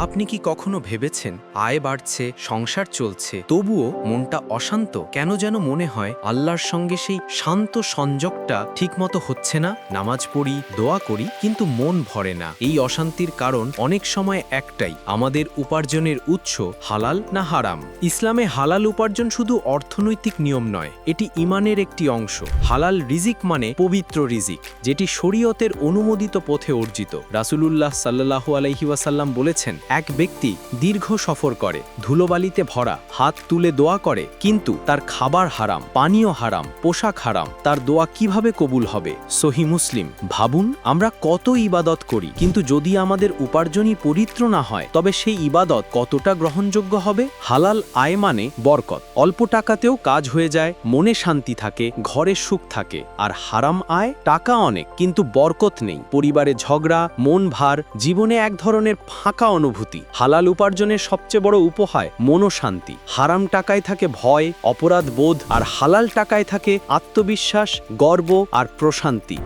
আপনি কি কখনো ভেবেছেন আয় বাড়ছে, সংসার চলছে, তবুও মনটা অশান্ত? কেন যেন মনে হয় আল্লাহর সঙ্গে সেই শান্ত সংযোগটা ঠিকমতো হচ্ছে না। নামাজ পড়ি, দোয়া করি, কিন্তু মন ভরে না। এই অশান্তির কারণ অনেক সময় একটাই, আমাদের উপার্জনের উৎস হালাল না হারাম। ইসলামে হালাল উপার্জন শুধু অর্থনৈতিক নিয়ম নয়, এটি ঈমানের একটি অংশ। হালাল রিজিক মানে পবিত্র রিজিক, যেটি শরীয়তের অনুমোদিত পথে অর্জিত। রাসূলুল্লাহ সাল্লাল্লাহু আলাইহি ওয়াসাল্লাম বলেছেন, এক ব্যক্তি দীর্ঘ সফর করে, ধুলোবালিতে ভরা, হাত তুলে দোয়া করে, কিন্তু তার খাবার হারাম, পানীয় হারাম, পোশাক হারাম, তার দোয়া কিভাবে কবুল হবে? সহিহ মুসলিম। ভাবুন, আমরা কত ইবাদত করি, কিন্তু যদি আমাদের উপার্জনই পবিত্র না হয়, তবে সেই ইবাদত কতটা গ্রহণযোগ্য হবে? হালাল আয় মানে বরকত। অল্প টাকাতেও কাজ হয়ে যায়, মনে শান্তি থাকে, ঘরে সুখ থাকে। আর হারাম আয়, টাকা অনেক কিন্তু বরকত নেই, পরিবারে ঝগড়া, মন ভার, জীবনে এক ধরনের ফাঁকা অনুভূতি। হালাল উপার্জনের সবচেয়ে বড় উপহার মনোশান্তি। হারাম টাকায় থাকে ভয়, অপরাধ বোধ, আর হালাল টাকায় থাকে আত্মবিশ্বাস, গর্ব আর প্রশান্তি।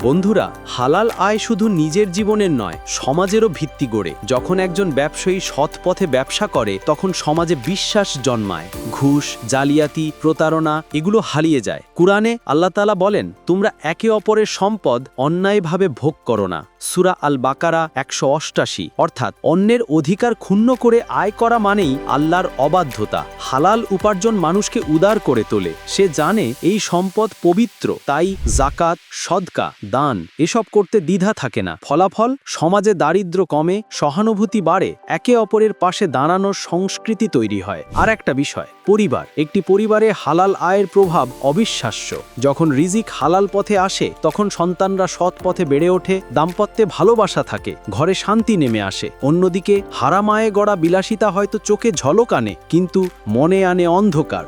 বন্ধুরা, হালাল আয় শুধু নিজের জীবনের নয়, সমাজেরও ভিত্তি গড়ে। যখন একজন ব্যবসায়ী সৎ পথে ব্যবসা করে, তখন সমাজে বিশ্বাস জন্মায়। ঘুষ, জালিয়াতি, প্রতারণা এগুলো হারিয়ে যায়। কুরআনে আল্লাহ তাআলা বলেন, তোমরা একে অপরের সম্পদ অন্যায়ভাবে ভোগ করো না। সূরা আল বাকারা 188। অর্থাৎ অন্যের অধিকার ক্ষুণ্ণ করে আয় করা মানেই আল্লাহর অবাধ্যতা। হালাল উপার্জন মানুষকে উদার করে তোলে। সে জানে এই সম্পদ পবিত্র, তাই যাকাত, সদকা, দান এসব করতে দ্বিধা থাকে না। ফলাফল, সমাজে দারিদ্র্য কমে, সহানুভূতি বাড়ে, একে অপরের পাশে দাঁড়ানোর সংস্কৃতি তৈরি হয়। আর একটা বিষয়, পরিবার। একটি পরিবারে হালাল আয়ের প্রভাব অবিশ্বাস্য। যখন রিজিক হালাল পথে আসে, তখন সন্তানরা সৎ পথে বেড়ে ওঠে, দাম্পত্যে ভালোবাসা থাকে, ঘরে শান্তি নেমে আসে। অন্যদিকে হারাম আয়ে গড়া বিলাসিতা হয়তো চোখে ঝলক আনে, কিন্তু মনে আনে অন্ধকার।